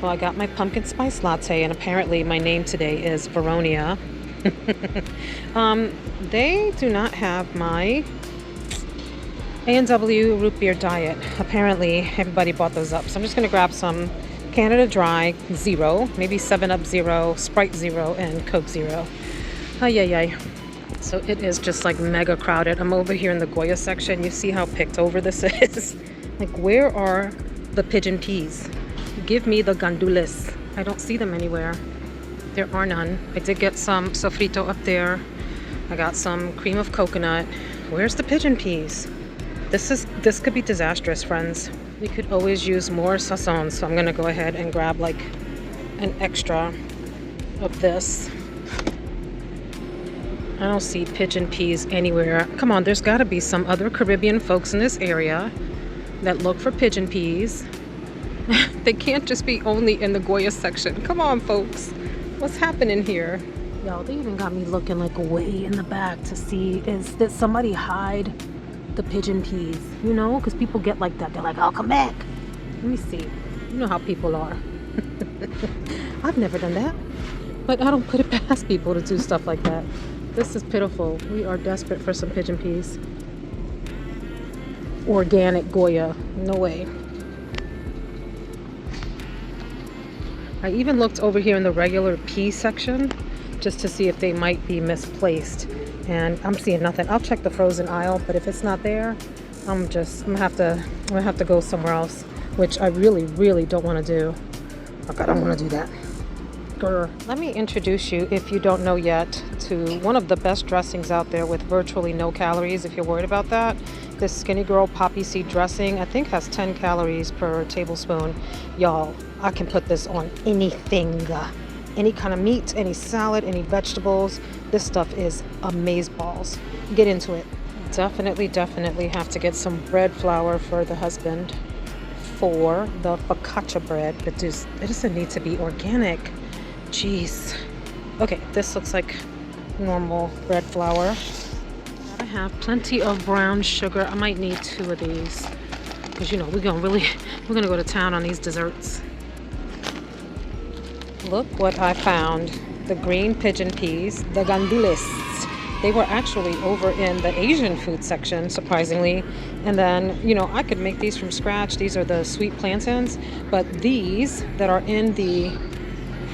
So I got my pumpkin spice latte, and apparently my name today is Veronica. They do not have my A&W root beer diet. Apparently everybody bought those up. So I'm just going to grab some Canada Dry Zero, maybe 7-Up Zero, Sprite Zero, and Coke Zero. Ay, ay, ay. So it is just like mega crowded. I'm over here in the Goya section. You see how picked over this is? Like, where are the pigeon peas? Give me the gandules. I don't see them anywhere. There are none. I did get some sofrito up there. I got some cream of coconut. Where's the pigeon peas? This could be disastrous, friends. We could always use more sazon, so I'm gonna go ahead and grab like an extra of this. I don't see pigeon peas anywhere. Come on, there's gotta be some other Caribbean folks in this area that look for pigeon peas. They can't just be only in the Goya section. Come on, folks. What's happening here? Y'all, they even got me looking like way in the back to see, did somebody hide the pigeon peas? You know, because people get like that. They're like, I'll come back. Let me see. You know how people are. I've never done that. But I don't put it past people to do stuff like that. This is pitiful. We are desperate for some pigeon peas. Organic Goya. No way. I even looked over here in the regular pea section just to see if they might be misplaced, and I'm seeing nothing. I'll check the frozen aisle, but if it's not there, I'm gonna have to go somewhere else, which I really don't want to do. Like, I don't want to do that. Grr. Let me introduce you, if you don't know yet, to one of the best dressings out there with virtually no calories. If you're worried about that, this Skinny Girl poppy seed dressing, I think, has 10 calories per tablespoon. Y'all, I can put this on anything, any kind of meat, any salad, any vegetables. This stuff is amazeballs. Get into it. Definitely have to get some bread flour for the husband for the focaccia bread, but it doesn't need to be organic. Jeez. Okay, this looks like normal bread flour. I have plenty of brown sugar. I might need 2 of these because, you know, we're gonna go to town on these desserts. Look what I found. The green pigeon peas, the gandules. They were actually over in the Asian food section, surprisingly. And then, you know, I could make these from scratch. These are the sweet plantains, but these that are in the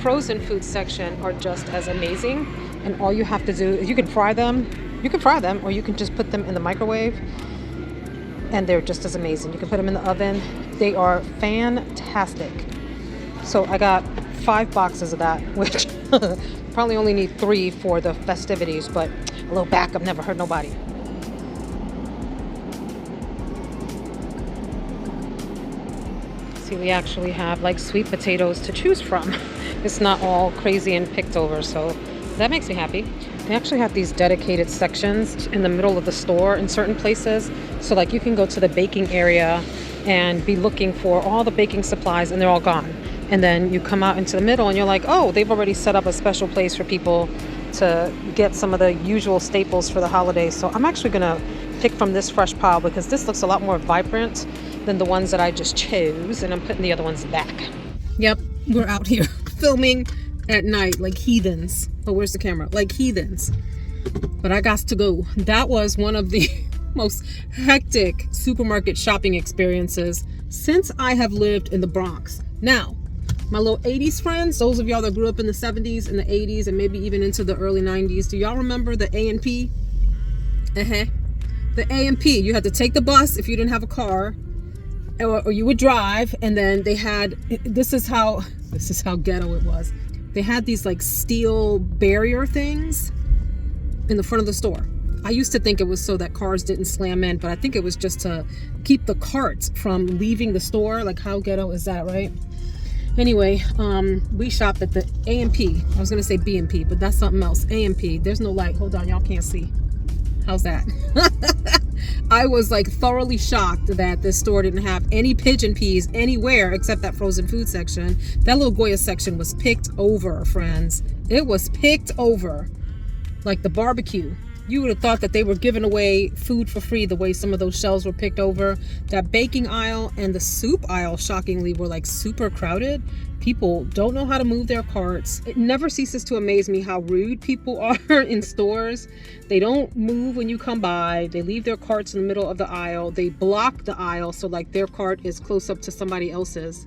frozen food section are just as amazing. And all you have to do is you can fry them, or you can just put them in the microwave, and they're just as amazing. You can put them in the oven. They are fantastic. So I got 5 boxes of that, which probably only need 3 for the festivities, but a little backup never hurt nobody. See, we actually have like sweet potatoes to choose from. It's not all crazy and picked over, so that makes me happy. They actually have these dedicated sections in the middle of the store in certain places. So like you can go to the baking area and be looking for all the baking supplies, and they're all gone. And then you come out into the middle and you're like, oh, they've already set up a special place for people to get some of the usual staples for the holidays. So I'm actually gonna pick from this fresh pile because this looks a lot more vibrant than the ones that I just chose, and I'm putting the other ones back. Yep, we're out here filming at night like heathens. Oh, where's the camera? Like heathens. But I got to go. That was one of the most hectic supermarket shopping experiences since I have lived in the Bronx. Now, my little 80s friends, those of y'all that grew up in the 70s and the 80s and maybe even into the early 90s, do y'all remember the A&P? The A&P, you had to take the bus if you didn't have a car, or you would drive, and then they had, this is how ghetto it was. They had these like steel barrier things in the front of the store. I used to think it was so that cars didn't slam in, but I think it was just to keep the carts from leaving the store. Like, how ghetto is that, right? Anyway, we shopped at the A&P. I was gonna say B&P, but that's something else. A&P. There's no light. Hold on, y'all can't see. How's that? I was like thoroughly shocked that this store didn't have any pigeon peas anywhere except that frozen food section. That little Goya section was picked over, friends. It was picked over. Like the barbecue. You would have thought that they were giving away food for free the way some of those shelves were picked over. That baking aisle and the soup aisle, shockingly, were like super crowded. People don't know how to move their carts. It never ceases to amaze me how rude people are in stores. They don't move when you come by. They leave their carts in the middle of the aisle. They block the aisle so like their cart is close up to somebody else's,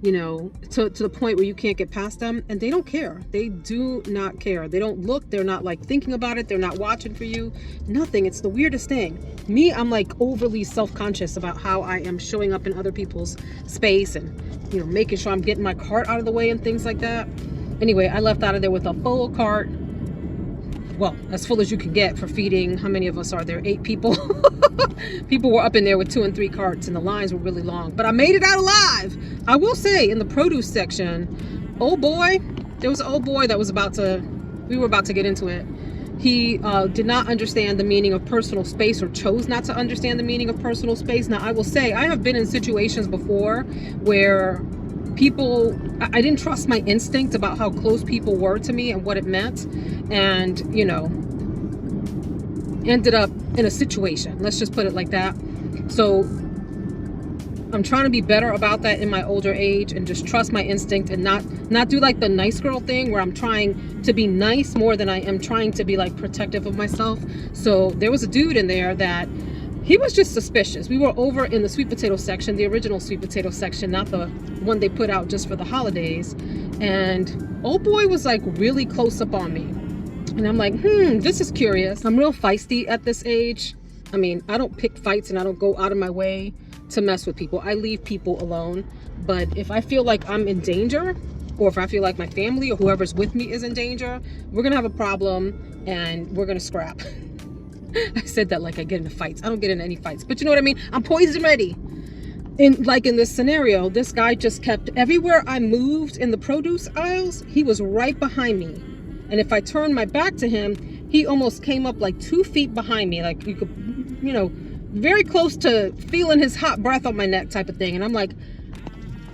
you know, to the point where you can't get past them, and they don't care. They do not care. They don't look. They're not like thinking about it. They're not watching for you. Nothing. It's the weirdest thing. Me, I'm like overly self-conscious about how I am showing up in other people's space and, you know, making sure I'm getting my cart out of the way and things like that. Anyway, I left out of there with a full cart. Well, as full as you can get for feeding, how many of us are there? 8 people. People were up in there with 2 and 3 carts, and the lines were really long, but I made it out alive. I will say, in the produce section, oh boy, there was an old boy that was we were about to get into it. He did not understand the meaning of personal space, or chose not to understand the meaning of personal space. Now, I will say, I have been in situations before where I didn't trust my instinct about how close people were to me and what it meant, and, you know, ended up in a situation, let's just put it like that. So I'm trying to be better about that in my older age, and just trust my instinct, and not do like the nice girl thing where I'm trying to be nice more than I am trying to be like protective of myself. So there was a dude in there that he was just suspicious. We were over in the sweet potato section, the original sweet potato section, not the one they put out just for the holidays. And old boy was like really close up on me. And I'm like, this is curious. I'm real feisty at this age. I mean, I don't pick fights, and I don't go out of my way to mess with people. I leave people alone. But if I feel like I'm in danger, or if I feel like my family or whoever's with me is in danger, we're gonna have a problem and we're gonna scrap. I said that like I get into fights. I don't get into any fights, but you know what I mean? I'm poison ready. In this scenario, this guy just kept, everywhere I moved in the produce aisles, he was right behind me. And if I turned my back to him, he almost came up like 2 feet behind me. Like, you could, you know, very close to feeling his hot breath on my neck type of thing. And I'm like,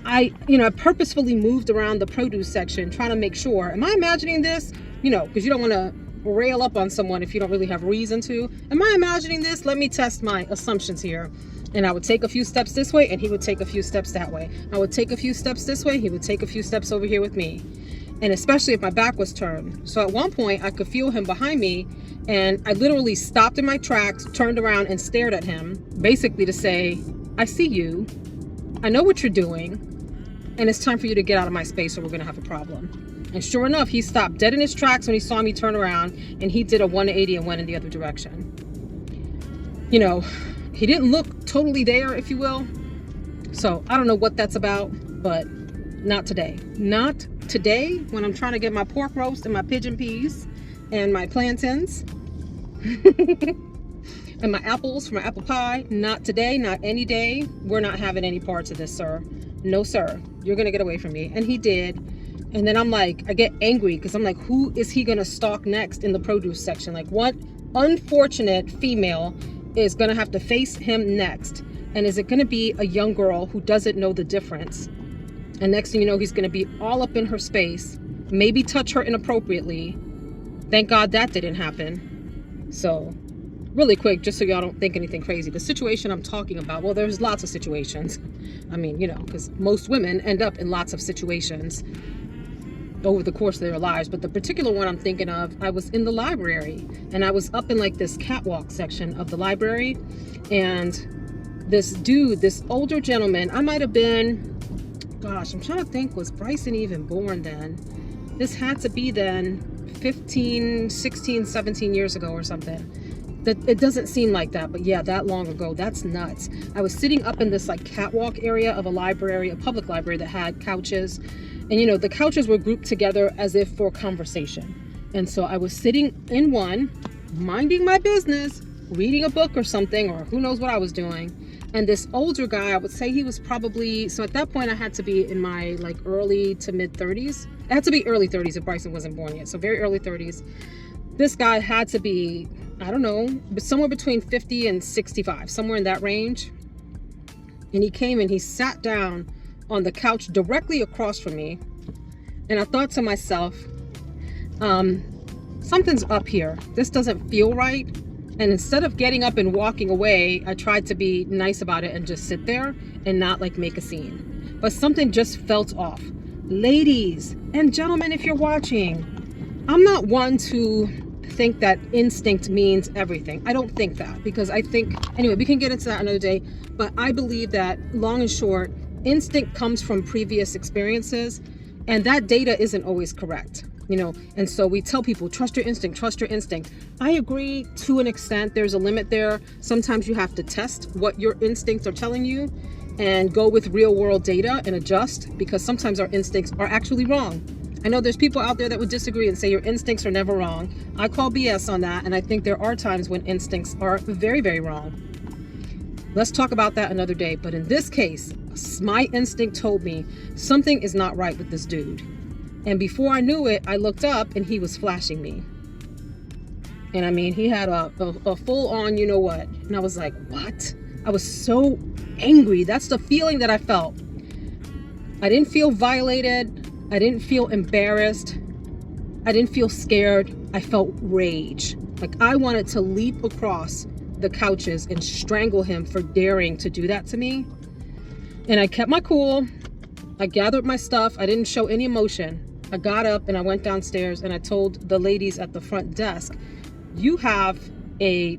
I purposefully moved around the produce section trying to make sure, am I imagining this? You know, because you don't want to rail up on someone if you don't really have reason to. Am I imagining this? Let me test my assumptions here. And I would take a few steps this way, and he would take a few steps that way. I would take a few steps this way, he would take a few steps over here with me. And especially if my back was turned. So at one point I could feel him behind me, and I literally stopped in my tracks, turned around and stared at him, basically to say, I see you, I know what you're doing, and it's time for you to get out of my space or we're gonna have a problem. And sure enough, he stopped dead in his tracks when he saw me turn around, and he did a 180 and went in the other direction. You know, he didn't look totally there, if you will. So I don't know what that's about, but not today. Not today, when I'm trying to get my pork roast and my pigeon peas and my plantains and my apples for my apple pie. Not today, not any day. We're not having any parts of this, sir. No, sir. You're gonna get away from me. And he did. And then I'm like, I get angry because I'm like, who is he gonna stalk next in the produce section? Like, what unfortunate female is gonna have to face him next? And is it gonna be a young girl who doesn't know the difference? And next thing you know, he's gonna be all up in her space, maybe touch her inappropriately. Thank God that didn't happen. So really quick, just so y'all don't think anything crazy, the situation I'm talking about, well, there's lots of situations. I mean, you know, because most women end up in lots of situations over the course of their lives. But the particular one I'm thinking of, I was in the library, and I was up in like this catwalk section of the library, and this dude, this older gentleman, I might have been, gosh, I'm trying to think, was Bryson even born then? This had to be then 15, 16, 17 years ago or something. That it doesn't seem like that, but yeah, that long ago. That's nuts. I was sitting up in this like catwalk area of a library, a public library that had couches, and you know, the couches were grouped together as if for conversation. And so I was sitting in one, minding my business, reading a book or something, or who knows what I was doing. And this older guy, I would say he was probably, so at that point I had to be in my like early to mid 30s. It had to be early 30s if Bryson wasn't born yet. So very early 30s. This guy had to be, I don't know, but somewhere between 50 and 65, somewhere in that range. And he came and he sat down on the couch directly across from me. And I thought to myself, something's up here. This doesn't feel right. And instead of getting up and walking away, I tried to be nice about it and just sit there and not like make a scene. But something just felt off. Ladies and gentlemen, if you're watching, I'm not one to think that instinct means everything. I don't think that, because I think, anyway, we can get into that another day, but I believe that long and short, instinct comes from previous experiences, and that data isn't always correct. And so we tell people, trust your instinct, trust your instinct. I agree to an extent. There's a limit there. Sometimes you have to test what your instincts are telling you and go with real world data and adjust, because sometimes our instincts are actually wrong. I know there's people out there that would disagree and say your instincts are never wrong. I call BS on that, and I think there are times when instincts are very, very wrong. Let's talk about that another day. But in this case, my instinct told me something is not right with this dude. And before I knew it, I looked up and he was flashing me. And I mean, he had a full on, you know what? And I was like, what? I was so angry. That's the feeling that I felt. I didn't feel violated. I didn't feel embarrassed. I didn't feel scared. I felt rage. Like I wanted to leap across the couches and strangle him for daring to do that to me. And I kept my cool. I gathered my stuff. I didn't show any emotion. I got up and I went downstairs and I told the ladies at the front desk, you have I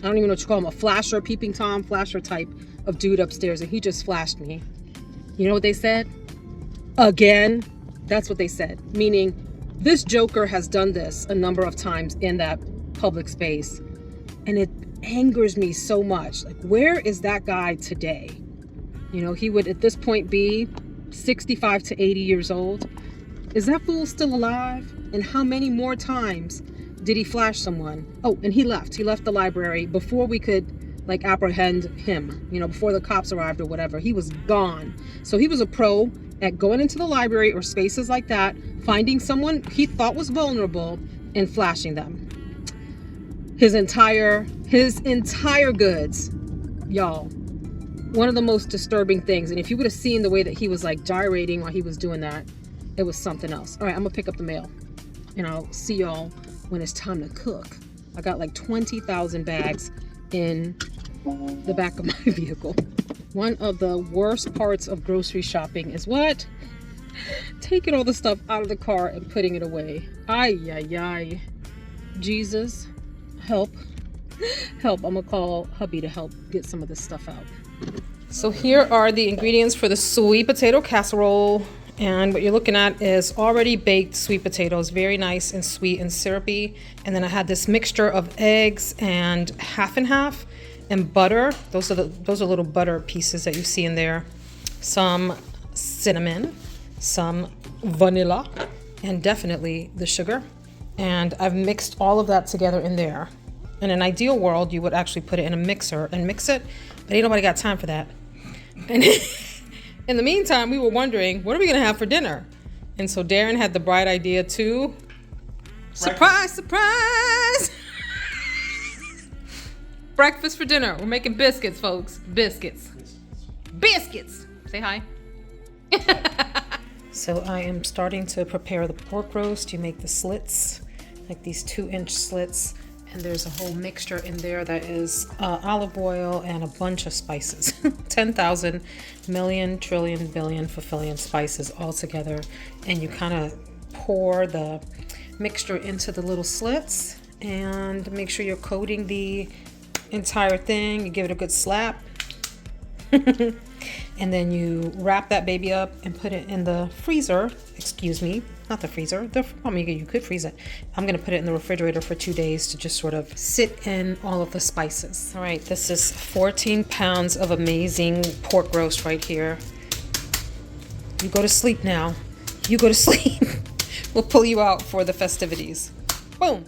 don't even know what you call him, a flasher, peeping Tom, flasher type of dude upstairs, and he just flashed me. You know what they said? Again. That's what they said. Meaning, this joker has done this a number of times in that public space. And it angers me so much. Like, where is that guy today? He would at this point be 65 to 80 years old. Is that fool still alive? And how many more times did he flash someone? Oh, and he left. He left the library before we could apprehend him, before the cops arrived or whatever. He was gone. So he was a pro at going into the library or spaces like that, finding someone he thought was vulnerable and flashing them. His entire goods, y'all. One of the most disturbing things. And if you would have seen the way that he was like gyrating while he was doing that, it was something else. All right, I'm gonna pick up the mail and I'll see y'all when it's time to cook. I got like 20,000 bags in the back of my vehicle. One of the worst parts of grocery shopping is what? Taking all the stuff out of the car and putting it away. Ay, ay, ay. Jesus, help. Help. I'm gonna call hubby to help get some of this stuff out. So here are the ingredients for the sweet potato casserole. And what you're looking at is already baked sweet potatoes, very nice and sweet and syrupy. And then I had this mixture of eggs and half and half and butter. Those are little butter pieces that you see in there. Some cinnamon, some vanilla, and definitely the sugar. And I've mixed all of that together in there. In an ideal world, you would actually put it in a mixer and mix it, but ain't nobody got time for that. And in the meantime, we were wondering, what are we gonna have for dinner? And so Darren had the bright idea to, surprise, surprise! Breakfast for dinner. We're making biscuits, folks. Biscuits. Biscuits! Say hi. So I am starting to prepare the pork roast. You make the slits, like these 2-inch slits. And there's a whole mixture in there that is olive oil and a bunch of spices. 10,000 million, trillion, billion, fulfillion spices all together. And you kind of pour the mixture into the little slits and make sure you're coating the entire thing. You give it a good slap. And then you wrap that baby up and put it in the freezer. Excuse me, not the freezer. You could freeze it. I'm gonna put it in the refrigerator for 2 days to just sort of sit in all of the spices. All right, this is 14 pounds of amazing pork roast right here. You go to sleep now. You go to sleep. We'll pull you out for the festivities. Boom.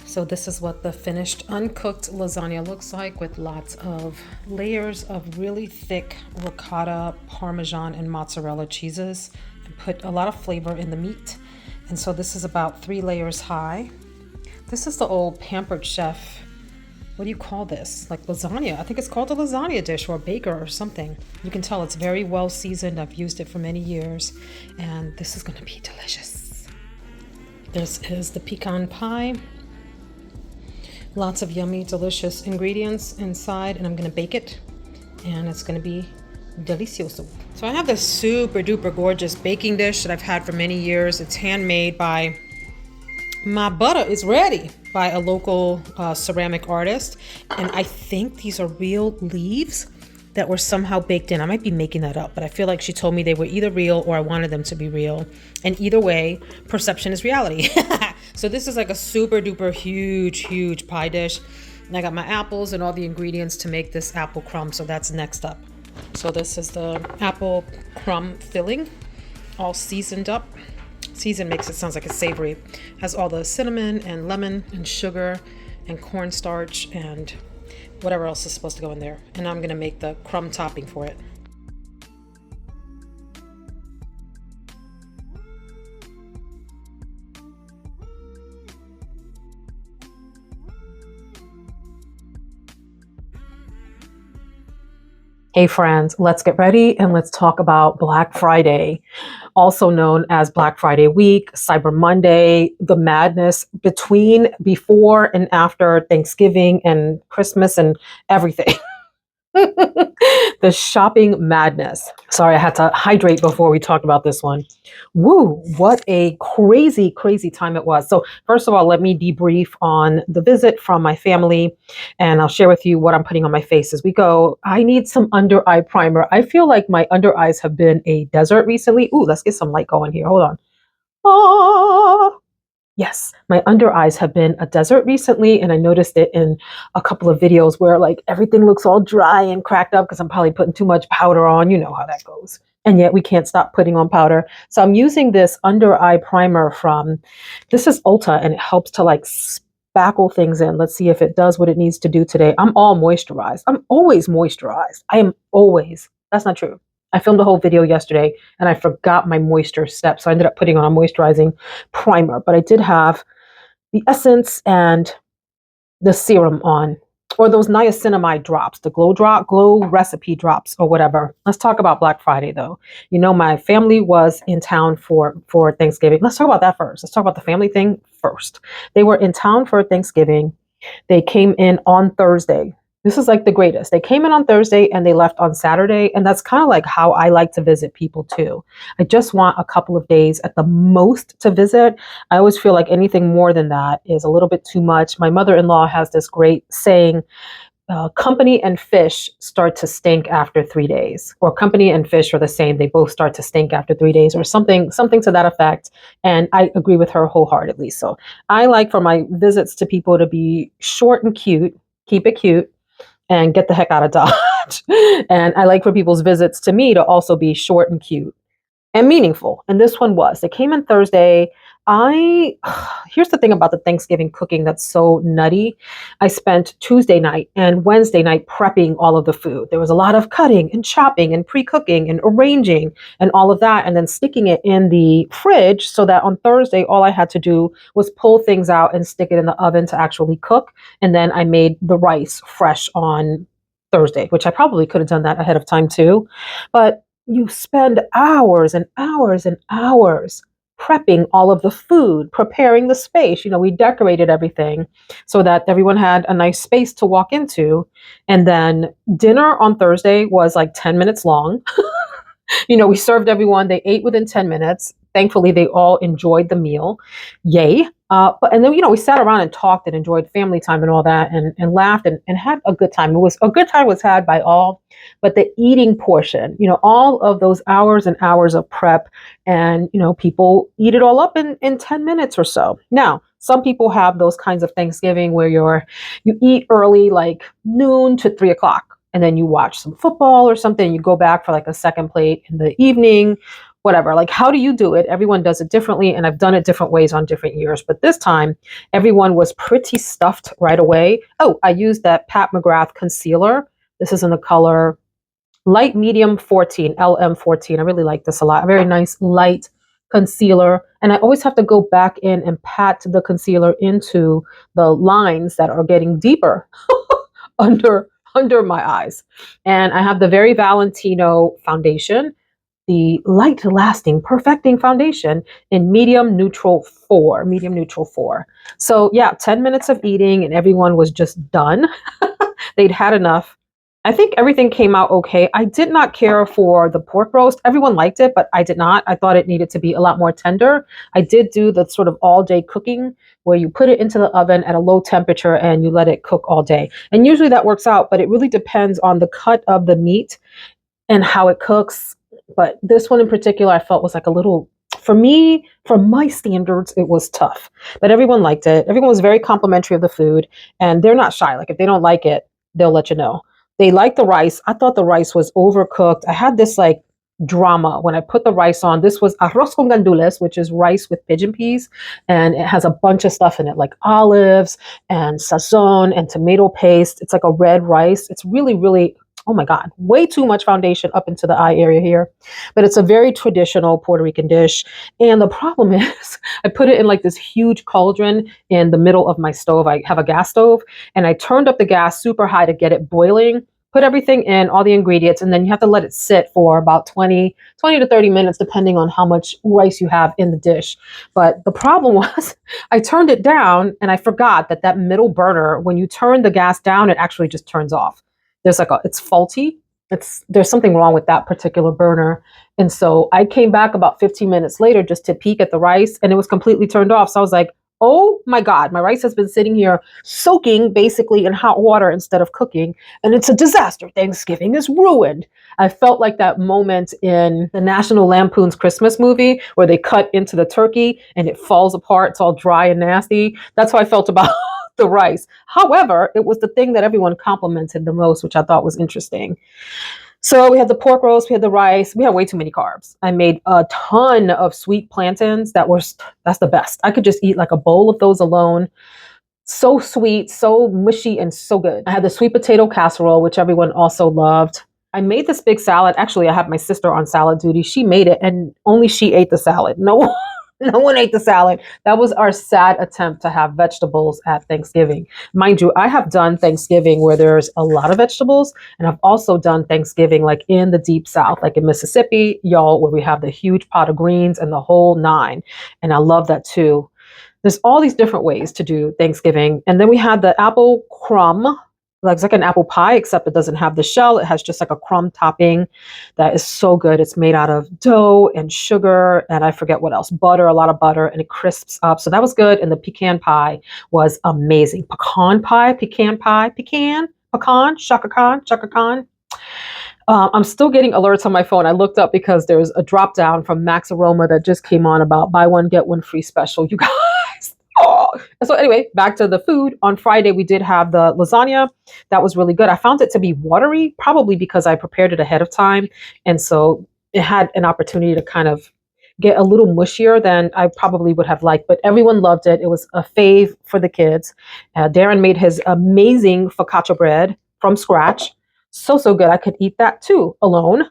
So this is what the finished uncooked lasagna looks like, with lots of layers of really thick ricotta, Parmesan, and mozzarella cheeses, and put a lot of flavor in the meat. And so this is about 3 layers high. This is the old Pampered Chef what do you call this? Like lasagna. I think it's called a lasagna dish or a baker or something. You can tell it's very well seasoned. I've used it for many years, and this is going to be delicious. This is the pecan pie. Lots of yummy, delicious ingredients inside, and I'm going to bake it, and it's going to be delicioso. So I have this super duper gorgeous baking dish that I've had for many years. It's handmade by, my butter is ready, by a local ceramic artist, and I think these are real leaves that were somehow baked in. I might be making that up, but I feel like she told me they were either real or I wanted them to be real, and either way, perception is reality. So this is like a super duper huge pie dish, and I got my apples and all the ingredients to make this apple crumb, so that's next up. So this is the apple crumb filling, all seasoned up. Season makes it sounds like it's savory. Has all the cinnamon and lemon and sugar and cornstarch and whatever else is supposed to go in there. And I'm gonna make the crumb topping for it. Hey friends, let's get ready and let's talk about Black Friday, also known as Black Friday week, Cyber Monday, the madness before and after Thanksgiving and Christmas and everything. The shopping madness. Sorry, I had to hydrate before we talked about this one. Woo, what a crazy time it was. So first of all, let me debrief on the visit from my family, and I'll share with you what I'm putting on my face as we go. I need some under eye primer. I feel like my under eyes have been a desert recently. Ooh, let's get some light going here. Hold on. Ah. Yes, my under eyes have been a desert recently, and I noticed it in a couple of videos where like everything looks all dry and cracked up because I'm probably putting too much powder on. You know how that goes. And yet we can't stop putting on powder. So I'm using this under eye primer from, this is Ulta, and it helps to like spackle things in. Let's see if it does what it needs to do today. I'm all moisturized. I'm always moisturized. I am always. That's not true. I filmed a whole video yesterday and I forgot my moisture step. So I ended up putting on a moisturizing primer, but I did have the essence and the serum on, or those niacinamide drops, the glow recipe drops or whatever. Let's talk about Black Friday though. You know, my family was in town for Thanksgiving. Let's talk about that first. Let's talk about the family thing first. They were in town for Thanksgiving. They came in on Thursday. This is like the greatest. They came in on Thursday and they left on Saturday. And that's kind of like how I like to visit people too. I just want a couple of days at the most to visit. I always feel like anything more than that is a little bit too much. My mother-in-law has this great saying, company and fish start to stink after 3 days, or company and fish are the same. They both start to stink after 3 days, or something to that effect. And I agree with her wholeheartedly. So I like for my visits to people to be short and cute, keep it cute, and get the heck out of Dodge. And I like for people's visits to me to also be short and cute and meaningful. And this one was. They came in Thursday. Here's the thing about the Thanksgiving cooking that's so nutty. I spent Tuesday night and Wednesday night prepping all of the food. There was a lot of cutting and chopping and pre-cooking and arranging and all of that, and then sticking it in the fridge so that on Thursday, all I had to do was pull things out and stick it in the oven to actually cook. And then I made the rice fresh on Thursday, which I probably could have done that ahead of time too. But you spend hours and hours and hours prepping all of the food, preparing the space. You know, we decorated everything so that everyone had a nice space to walk into. And then dinner on Thursday was like 10 minutes long. You know, we served everyone. They ate within 10 minutes. Thankfully, they all enjoyed the meal. Yay. And then, you know, we sat around and talked and enjoyed family time and all that, and laughed and had a good time. A good time was had by all, but the eating portion, you know, all of those hours and hours of prep, and, you know, people eat it all up in 10 minutes or so. Now, some people have those kinds of Thanksgiving where you eat early, like noon to 3 o'clock. And then you watch some football or something. You go back for like a second plate in the evening, whatever. Like, how do you do it? Everyone does it differently, and I've done it different ways on different years. But this time, everyone was pretty stuffed right away. Oh, I used that Pat McGrath concealer. This is in the color light medium 14, LM14. I really like this a lot. A very nice light concealer, and I always have to go back in and pat the concealer into the lines that are getting deeper under under my eyes. And I have the Very Valentino foundation, the light lasting perfecting foundation in medium neutral 4. So yeah, 10 minutes of eating and everyone was just done. They'd had enough. I think everything came out okay. I did not care for the pork roast. Everyone liked it, but I did not. I thought it needed to be a lot more tender. I did do the sort of all day cooking where you put it into the oven at a low temperature and you let it cook all day. And usually that works out, but it really depends on the cut of the meat and how it cooks. But this one in particular, I felt was like a little, for me, for my standards, it was tough. But everyone liked it. Everyone was very complimentary of the food, and they're not shy. Like if they don't like it, they'll let you know. They liked the rice. I thought the rice was overcooked. I had this like drama when I put the rice on. This was arroz con gandules, which is rice with pigeon peas, and it has a bunch of stuff in it, like olives and sazon and tomato paste. It's like a red rice. It's really, really, oh my God, way too much foundation up into the eye area here. But it's a very traditional Puerto Rican dish. And the problem is, I put it in like this huge cauldron in the middle of my stove. I have a gas stove, and I turned up the gas super high to get it boiling. Put everything in, all the ingredients, and then you have to let it sit for about 20 to 30 minutes, depending on how much rice you have in the dish. But the problem was, I turned it down, and I forgot that that middle burner, when you turn the gas down, it actually just turns off. There's like it's faulty. There's something wrong with that particular burner. And so I came back about 15 minutes later just to peek at the rice, and it was completely turned off. So I was like, oh my God, my rice has been sitting here soaking basically in hot water instead of cooking, and it's a disaster. Thanksgiving is ruined. I felt like that moment in the National Lampoon's Christmas movie where they cut into the turkey and it falls apart. It's all dry and nasty. That's how I felt about the rice. However, it was the thing that everyone complimented the most, which I thought was interesting. So we had the pork roast, we had the rice, we had way too many carbs. I made a ton of sweet plantains that's the best. I could just eat like a bowl of those alone. So sweet, so mushy, and so good. I had the sweet potato casserole, which everyone also loved. I made this big salad. Actually, I had my sister on salad duty. She made it, and only she ate the salad. No one ate the salad. That was our sad attempt to have vegetables at Thanksgiving. Mind you, I have done Thanksgiving where there's a lot of vegetables, and I've also done Thanksgiving like in the deep South, like in Mississippi, y'all, where we have the huge pot of greens and the whole nine. And I love that too. There's all these different ways to do Thanksgiving. And then we had the apple crumb. Like it's like an apple pie, except it doesn't have the shell. It has just like a crumb topping that is so good. It's made out of dough and sugar and I forget what else, butter, a lot of butter, and it crisps up. So that was good. And the pecan pie was amazing. Pecan pie, pecan, shaka khan. I'm still getting alerts on my phone. I looked up because there's a drop down from Max Aroma that just came on about buy one, get one free special. You guys. Oh. So anyway, back to the food. On Friday, we did have the lasagna. That was really good. I found it to be watery, probably because I prepared it ahead of time. And so it had an opportunity to kind of get a little mushier than I probably would have liked. But everyone loved it. It was a fave for the kids. Darren made his amazing focaccia bread from scratch. So good. I could eat that too, alone.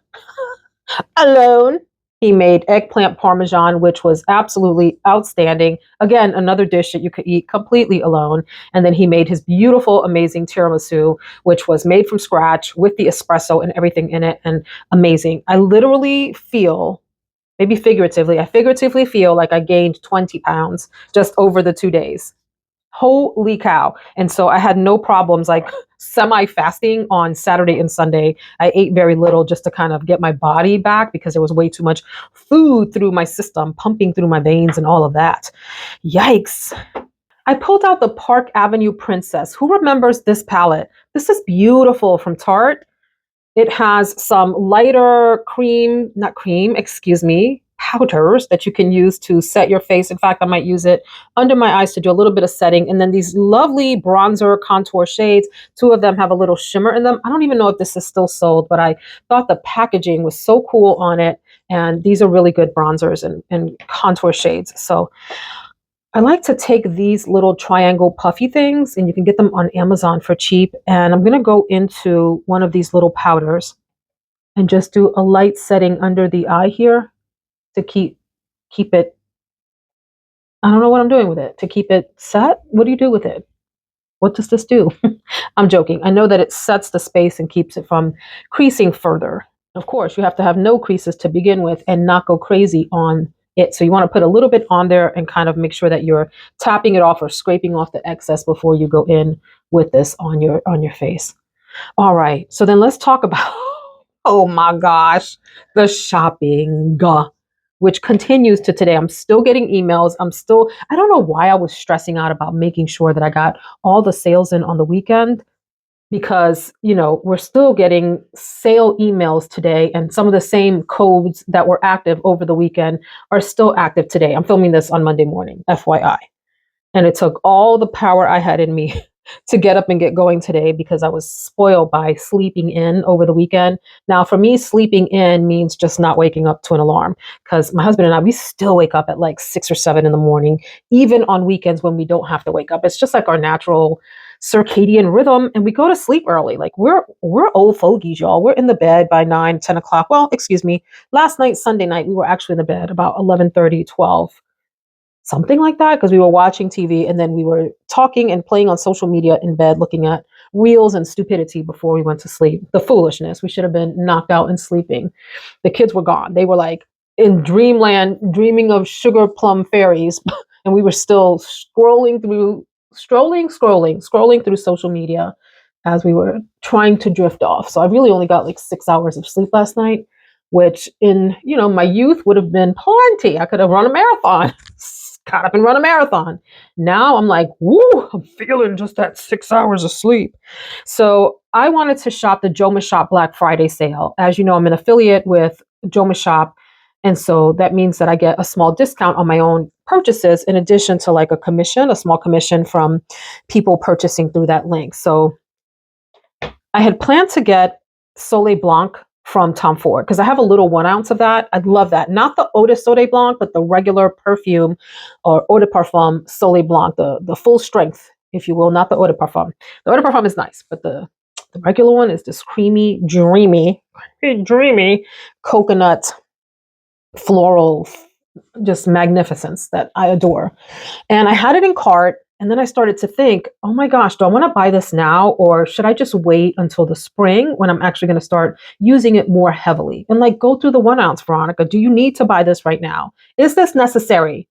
Alone. He made eggplant parmesan, which was absolutely outstanding. Again, another dish that you could eat completely alone. And then he made his beautiful, amazing tiramisu, which was made from scratch with the espresso and everything in it, and amazing. I literally feel, maybe figuratively, I figuratively feel like I gained 20 pounds just over the 2 days. Holy cow. And so I had no problems like semi-fasting on Saturday and Sunday. I ate very little just to kind of get my body back because there was way too much food through my system, pumping through my veins and all of that. Yikes. I pulled out the Park Avenue Princess. Who remembers this palette? This is beautiful from Tarte. It has some lighter powders that you can use to set your face. In fact, I might use it under my eyes to do a little bit of setting. And then these lovely bronzer contour shades. 2 of them have a little shimmer in them. I don't even know if this is still sold, but I thought the packaging was so cool on it. And these are really good bronzers and contour shades. So I like to take these little triangle puffy things, and you can get them on Amazon for cheap. And I'm going to go into one of these little powders and just do a light setting under the eye here to keep keep it, I don't know what I'm doing with it. To keep it set? What do you do with it? What does this do? I'm joking. I know that it sets the space and keeps it from creasing further. Of course, you have to have no creases to begin with and not go crazy on it. So you want to put a little bit on there and kind of make sure that you're tapping it off or scraping off the excess before you go in with this on your face. All right. So then let's talk about oh my gosh, the shopping, which continues to today. I'm still getting emails. I don't know why I was stressing out about making sure that I got all the sales in on the weekend because, we're still getting sale emails today and some of the same codes that were active over the weekend are still active today. I'm filming this on Monday morning, FYI. And it took all the power I had in me to get up and get going today because I was spoiled by sleeping in over the weekend. Now, for me, sleeping in means just not waking up to an alarm because my husband and I, we still wake up at like 6 or 7 in the morning, even on weekends when we don't have to wake up. It's just like our natural circadian rhythm and we go to sleep early. Like we're old fogies, y'all. We're in the bed by 9, 10 o'clock. Well, excuse me. Last night, Sunday night, we were actually in the bed about 11:30, 12, something like that, because we were watching TV and then we were talking and playing on social media in bed, looking at reels and stupidity before we went to sleep. The foolishness. We should have been knocked out and sleeping. The kids were gone. They were like in dreamland, dreaming of sugar plum fairies, and we were still scrolling through social media as we were trying to drift off. So I really only got like 6 hours of sleep last night, which in my youth would have been plenty. I could have run a marathon. Got up and run a marathon. Now I'm like, woo, I'm feeling just that 6 hours of sleep. So I wanted to shop the Joma Shop Black Friday sale. As you know, I'm an affiliate with Joma Shop. And so that means that I get a small discount on my own purchases in addition to like a small commission from people purchasing through that link. So I had planned to get Soleil Blanc from Tom Ford because I have a little 1 ounce of that. I'd love that. Not the Eau de Soleil Blanc, but the regular perfume or Eau de Parfum Soleil Blanc, the full strength, if you will, not the Eau de Parfum. The Eau de Parfum is nice, but the regular one is this creamy, dreamy coconut floral, just magnificence that I adore. And I had it in cart. And then I started to think, oh my gosh, do I want to buy this now? Or should I just wait until the spring when I'm actually going to start using it more heavily? And like go through the 1 ounce, Veronica. Do you need to buy this right now? Is this necessary?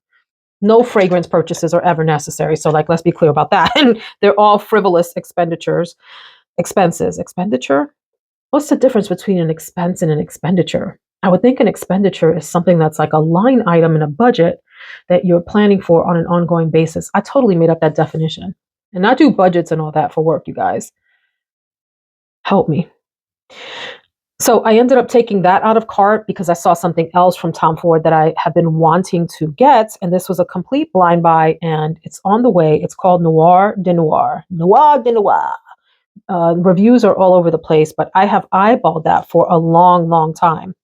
No fragrance purchases are ever necessary. So like, let's be clear about that. And they're all frivolous expenses. Expenditure? What's the difference between an expense and an expenditure? I would think an expenditure is something that's like a line item in a budget that you're planning for on an ongoing basis. I totally made up that definition. And I do budgets and all that for work, you guys. Help me. So I ended up taking that out of cart because I saw something else from Tom Ford that I have been wanting to get. And this was a complete blind buy and it's on the way. It's called Noir de Noir. Noir de Noir. Reviews are all over the place, but I have eyeballed that for a long, long time.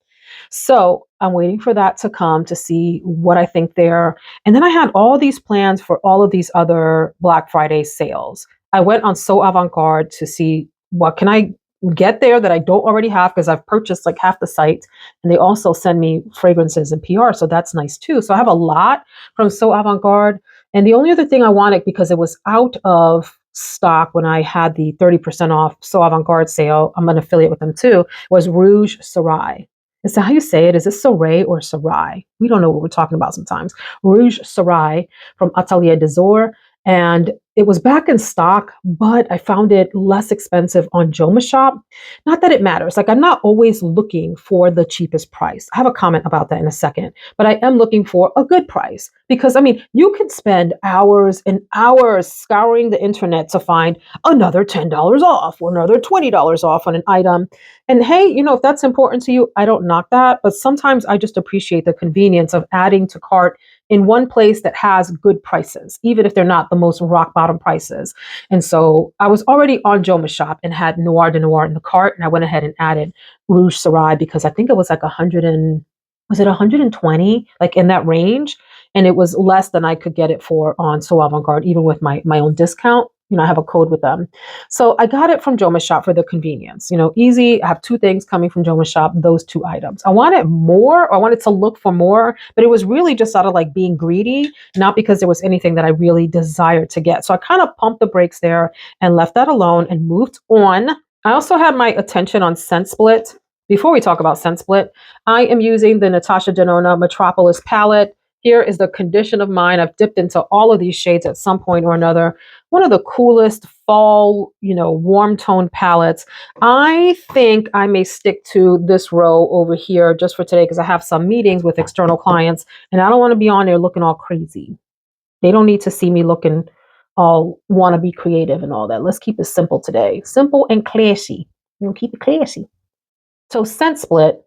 So I'm waiting for that to come to see what I think there. And then I had all these plans for all of these other Black Friday sales. I went on So Avant-Garde to see what can I get there that I don't already have because I've purchased like half the site. And they also send me fragrances and PR. So that's nice too. So I have a lot from So Avant-Garde. And the only other thing I wanted because it was out of stock when I had the 30% off So Avant-Garde sale, I'm an affiliate with them too, was Rouge Sarai. Is that how you say it? Is it Saray or Sarai? We don't know what we're talking about sometimes. Rouge Sarai from Atelier des Ors. And it was back in stock, but I found it less expensive on Joma Shop. Not that it matters. Like I'm not always looking for the cheapest price. I have a comment about that in a second, but I am looking for a good price because I mean, you can spend hours and hours scouring the internet to find another $10 off or another $20 off on an item. And hey, if that's important to you, I don't knock that, but sometimes I just appreciate the convenience of adding to cart in one place that has good prices, even if they're not the most rock bottom prices. And so I was already on Joma Shop and had Noir de Noir in the cart. And I went ahead and added Rouge Sarai because I think it was like 120, like in that range. And it was less than I could get it for on So Avant-Garde, even with my own discount. I have a code with them. So I got it from Joma's shop for the convenience. Easy. I have two things coming from Joma's shop, those two items. I wanted more, I wanted to look for more, but it was really just out of like being greedy, not because there was anything that I really desired to get. So I kind of pumped the brakes there and left that alone and moved on. I also had my attention on Scent Split. Before we talk about Scent Split, I am using the Natasha Denona Metropolis palette. Here is the condition of mine. I've dipped into all of these shades at some point or another. One of the coolest fall, warm tone palettes. I think I may stick to this row over here just for today because I have some meetings with external clients and I don't want to be on there looking all crazy. They don't need to see me looking all want to be creative and all that. Let's keep it simple today. Simple and classy. Keep it classy. So Scent Split.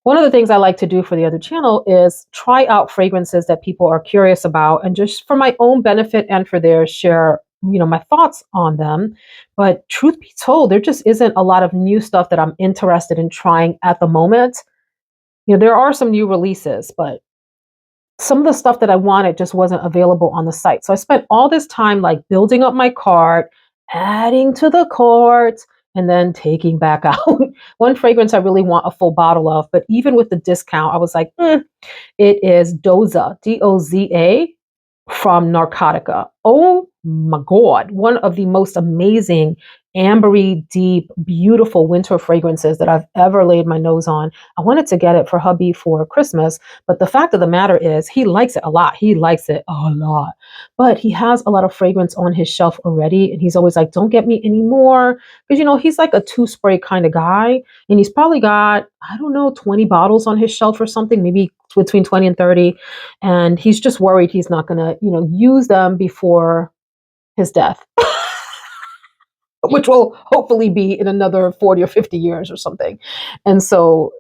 One of the things I like to do for the other channel is try out fragrances that people are curious about and just for my own benefit and for their share, my thoughts on them. But truth be told, there just isn't a lot of new stuff that I'm interested in trying at the moment. There are some new releases, but some of the stuff that I wanted just wasn't available on the site. So I spent all this time like building up my cart, adding to the cart, and then taking back out. One fragrance I really want a full bottle of, but even with the discount, I was like, it is Doza, Doza from Narcotica. Oh my God, one of the most amazing ambery, deep, beautiful winter fragrances that I've ever laid my nose on. I wanted to get it for hubby for Christmas, but the fact of the matter is he likes it a lot. He likes it a lot, but he has a lot of fragrance on his shelf already. And he's always like, don't get me any more. Because, he's like a two spray kind of guy. And he's probably got, I don't know, 20 bottles on his shelf or something, maybe between 20 and 30. And he's just worried he's not going to, use them before his death. Which will hopefully be in another 40 or 50 years or something. And so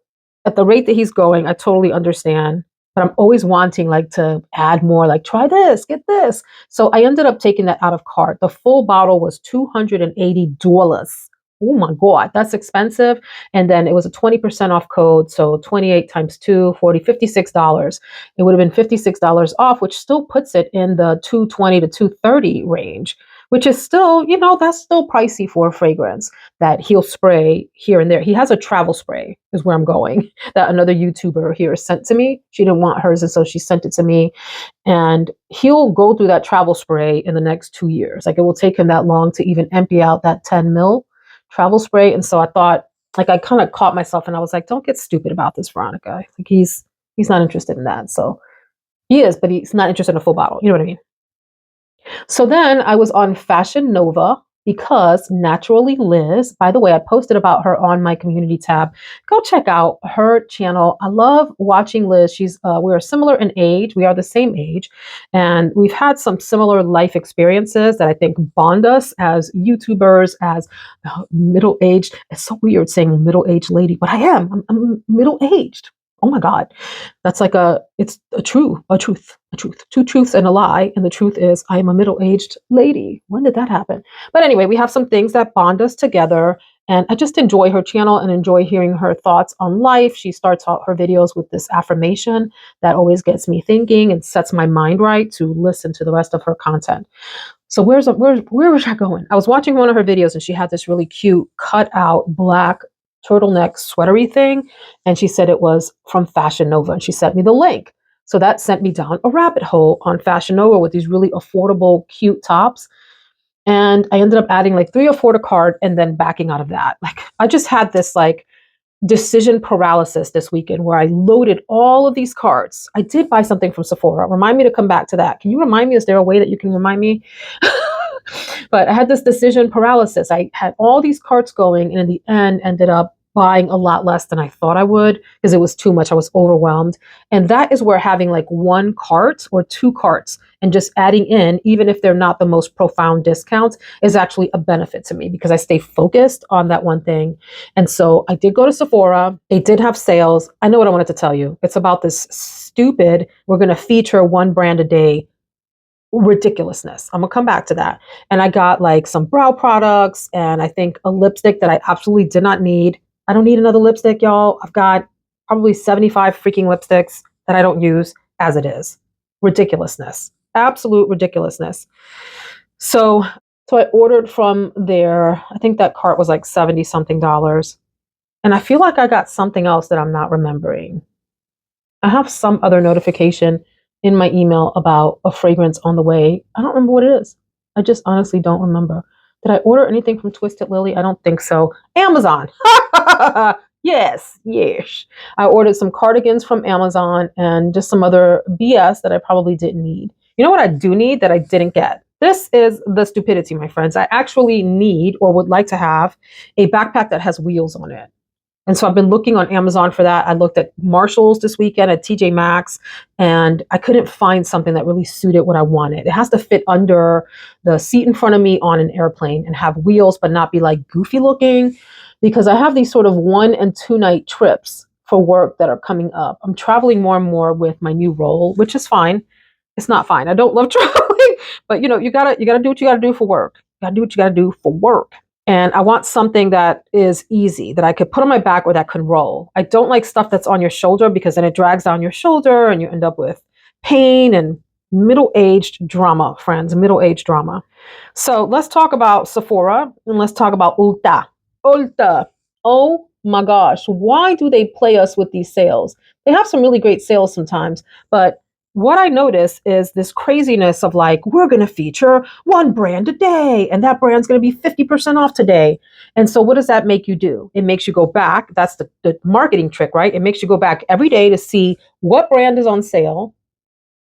at the rate that he's going, I totally understand. But I'm always wanting like to add more, like try this, get this. So I ended up taking that out of cart. The full bottle was $280. Oh my God, that's expensive. And then it was a 20% off code. So 28 times 2, 40, $56. It would have been $56 off, which still puts it in the 220 to 230 range, which is still, that's still pricey for a fragrance that he'll spray here and there. He has a travel spray is where I'm going that another YouTuber here sent to me. She didn't want hers. And so she sent it to me and he'll go through that travel spray in the next 2 years. Like it will take him that long to even empty out that 10 mil travel spray. And so I thought, like, I kind of caught myself and I was like, don't get stupid about this, Veronica. Like he's not interested in that. So he is, but he's not interested in a full bottle. You know what I mean? So then I was on Fashion Nova because Naturally Liz, by the way, I posted about her on my community tab. Go check out her channel. I love watching Liz. We're similar in age. We are the same age. And we've had some similar life experiences that I think bond us as YouTubers, as middle-aged. It's so weird saying middle-aged lady, but I am. I'm middle-aged. Oh my God. That's like it's a truth. Two truths and a lie. And the truth is I am a middle-aged lady. When did that happen? But anyway, we have some things that bond us together. And I just enjoy her channel and enjoy hearing her thoughts on life. She starts out her videos with this affirmation that always gets me thinking and sets my mind right to listen to the rest of her content. So where was I going? I was watching one of her videos and she had this really cute cut out black turtleneck sweatery thing. And she said it was from Fashion Nova and she sent me the link. So that sent me down a rabbit hole on Fashion Nova with these really affordable, cute tops. And I ended up adding like 3 or 4 to cart and then backing out of that. Like I just had this like decision paralysis this weekend where I loaded all of these carts. I did buy something from Sephora. Remind me to come back to that. Can you remind me? Is there a way that you can remind me? But I had this decision paralysis. I had all these carts going and in the end ended up buying a lot less than I thought I would because it was too much. I was overwhelmed. And that is where having like 1 cart or 2 carts and just adding in, even if they're not the most profound discounts, is actually a benefit to me because I stay focused on that one thing. And so I did go to Sephora. They did have sales. I know what I wanted to tell you. It's about this stupid, we're going to feature 1 brand a day ridiculousness. I'm gonna come back to that. And I got like some brow products and I think a lipstick that I absolutely did not need. I don't need another lipstick, y'all. I've got probably 75 freaking lipsticks that I don't use as it is. Ridiculousness. Absolute ridiculousness. So So I ordered from there. I think that cart was like 70 something dollars. And I feel like I got something else that I'm not remembering. I have some other notification in my email about a fragrance on the way. I don't remember what it is. I just honestly don't remember. Did I order anything from Twisted Lily? I don't think so. Amazon. Yes, yes. I ordered some cardigans from Amazon and just some other BS that I probably didn't need. You know what I do need that I didn't get? This is the stupidity, my friends. I actually need or would like to have a backpack that has wheels on it. And so I've been looking on Amazon for that. I looked at Marshalls this weekend, at TJ Maxx, and I couldn't find something that really suited what I wanted. It has to fit under the seat in front of me on an airplane and have wheels, but not be like goofy looking, because I have these sort of 1 and 2 night trips for work that are coming up. I'm traveling more and more with my new role, which is fine. It's not fine. I don't love traveling, but you gotta do what you gotta do for work. You gotta do what you gotta do for work. And I want something that is easy, that I could put on my back or that can roll. I don't like stuff that's on your shoulder because then it drags down your shoulder and you end up with pain and middle-aged drama, friends, middle-aged drama. So let's talk about Sephora and let's talk about Ulta. Ulta. Oh my gosh, why do they play us with these sales? They have some really great sales sometimes, but what I notice is this craziness of like, we're going to feature one brand a day, and that brand's going to be 50% off today. And so, what does that make you do? It makes you go back. That's the marketing trick, right? It makes you go back every day to see what brand is on sale,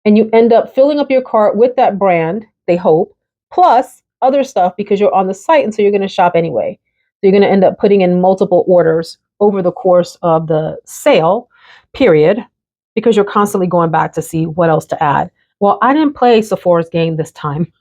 and you end up filling up your cart with that brand, they hope, plus other stuff because you're on the site. And so, you're going to shop anyway. So, you're going to end up putting in multiple orders over the course of the sale period because you're constantly going back to see what else to add. Well, I didn't play Sephora's game this time.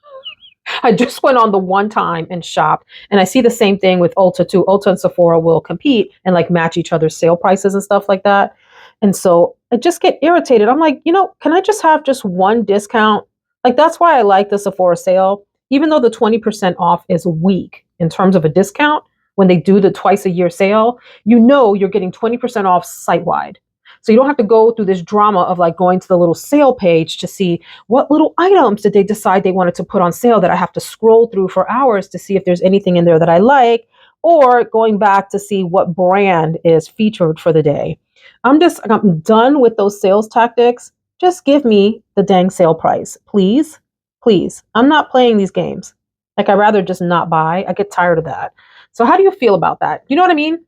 I just went on the one time and shopped. And I see the same thing with Ulta too. Ulta and Sephora will compete and like match each other's sale prices and stuff like that. And so I just get irritated. I'm like, can I just have just one discount? Like that's why I like the Sephora sale, even though the 20% off is weak in terms of a discount. When they do the twice a year sale, you're getting 20% off site wide. So you don't have to go through this drama of like going to the little sale page to see what little items did they decide they wanted to put on sale that I have to scroll through for hours to see if there's anything in there that I like, or going back to see what brand is featured for the day. I'm done with those sales tactics. Just give me the dang sale price, please. Please. I'm not playing these games. Like I'd rather just not buy. I get tired of that. So how do you feel about that? You know what I mean?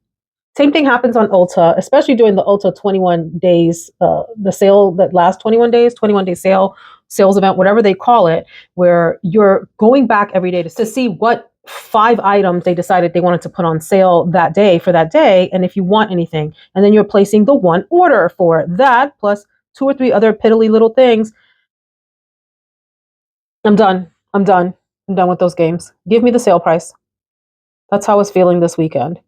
Same thing happens on Ulta, especially during the Ulta 21 days, the sale that lasts 21 days, 21-day sales event, whatever they call it, where you're going back every day to see what 5 items they decided they wanted to put on sale that day for that day, and if you want anything. And then you're placing the one order for that, plus 2 or 3 other piddly little things. I'm done. I'm done. I'm done with those games. Give me the sale price. That's how I was feeling this weekend.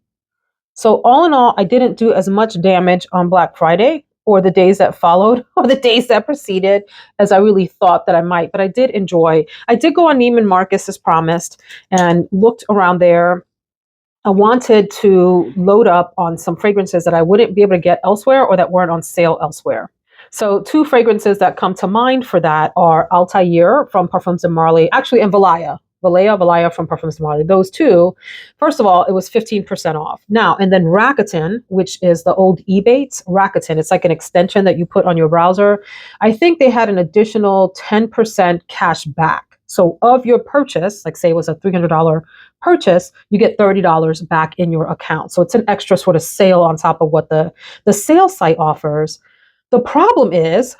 So all in all, I didn't do as much damage on Black Friday or the days that followed or the days that preceded as I really thought that I might. But I did enjoy. I did go on Neiman Marcus as promised and looked around there. I wanted to load up on some fragrances that I wouldn't be able to get elsewhere or that weren't on sale elsewhere. So 2 fragrances that come to mind for that are Altair from Parfums de Marly, actually, and Valaya from Parfums de Marly. Those two, first of all, it was 15% off. Now, and then Rakuten, which is the old Ebates, Rakuten, it's like an extension that you put on your browser. I think they had an additional 10% cash back. So of your purchase, like say it was a $300 purchase, you get $30 back in your account. So it's an extra sort of sale on top of what the sales site offers. The problem is,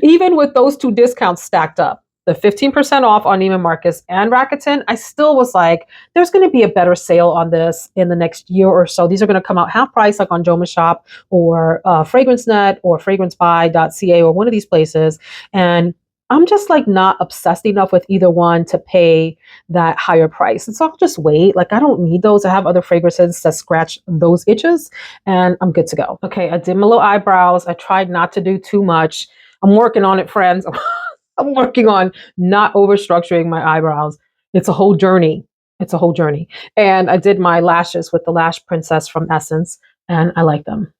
even with those 2 discounts stacked up, the 15% off on Neiman Marcus and Rakuten, I still was like, there's going to be a better sale on this in the next year or so. These are going to come out half price, like on Joma Shop or FragranceNet or FragranceBuy.ca or one of these places. And I'm just like not obsessed enough with either one to pay that higher price. And so I'll just wait. Like I don't need those. I have other fragrances that scratch those itches and I'm good to go. Okay, I did my little eyebrows. I tried not to do too much. I'm working on it, friends. I'm working on not over structuring my eyebrows. It's a whole journey. It's a whole journey. And I did my lashes with the Lash Princess from Essence, and I like them.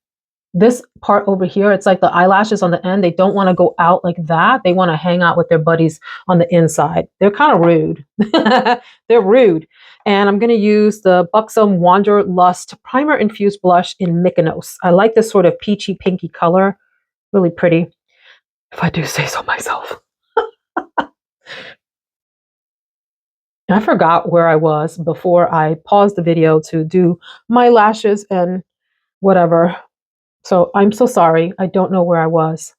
This part over here, it's like the eyelashes on the end, they don't want to go out like that. They want to hang out with their buddies on the inside. They're kind of rude. They're rude. And I'm going to use the Buxom Wanderlust Primer Infused Blush in Mykonos. I like this sort of peachy pinky color. Really pretty, if I do say so myself. I forgot where I was before I paused the video to do my lashes and whatever. So I'm so sorry. I don't know where I was.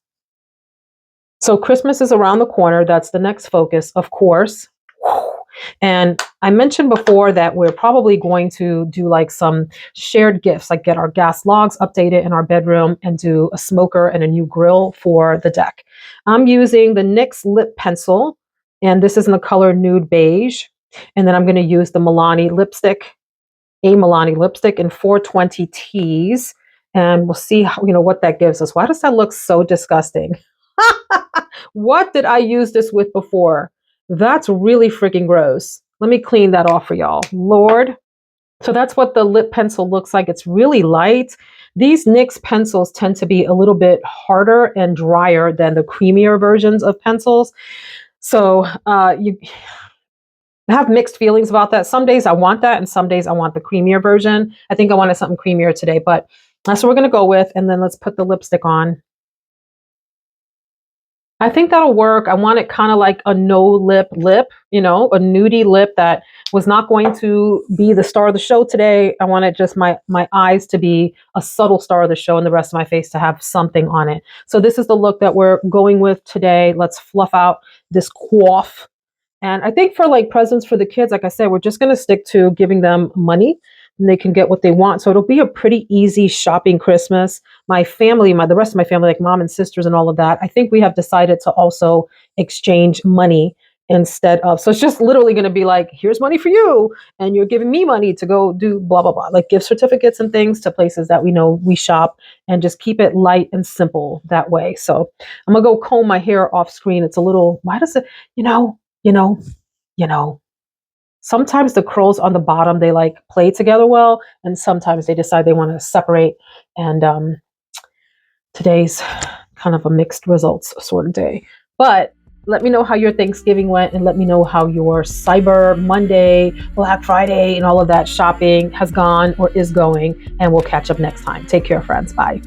So Christmas is around the corner. That's the next focus, of course. And I mentioned before that we're probably going to do like some shared gifts, like get our gas logs updated in our bedroom and do a smoker and a new grill for the deck. I'm using the NYX lip pencil, and this is in the color Nude Beige. And then I'm going to use the Milani lipstick, a Milani lipstick in 420 Tees. And we'll see how, what that gives us. Why does that look so disgusting? What did I use this with before? That's really freaking gross. Let me clean that off for y'all. Lord. So that's what the lip pencil looks like. It's really light. These NYX pencils tend to be a little bit harder and drier than the creamier versions of pencils. So you have mixed feelings about that. Some days I want that, and some days I want the creamier version. I think I wanted something creamier today, but that's what we're going to go with. And then let's put the lipstick on. I think that'll work. I want it kind of like a no lip, a nudie lip that was not going to be the star of the show today. I wanted just my eyes to be a subtle star of the show and the rest of my face to have something on it. So this is the look that we're going with today. Let's fluff out this coif. And I think for like presents for the kids, like I said, we're just going to stick to giving them money and they can get what they want. So it'll be a pretty easy shopping Christmas. My family, the rest of my family, like mom and sisters and all of that, I think we have decided to also exchange money instead of, so it's just literally going to be like, here's money for you. And you're giving me money to go do blah, blah, blah, like gift certificates and things to places that we know we shop, and just keep it light and simple that way. So I'm going to go comb my hair off screen. It's a little, why does it, sometimes the curls on the bottom, they like play together well, and sometimes they decide they want to separate. And today's kind of a mixed results sort of day. But let me know how your Thanksgiving went, and let me know how your Cyber Monday, Black Friday, and all of that shopping has gone or is going. And we'll catch up next time. Take care, friends. Bye.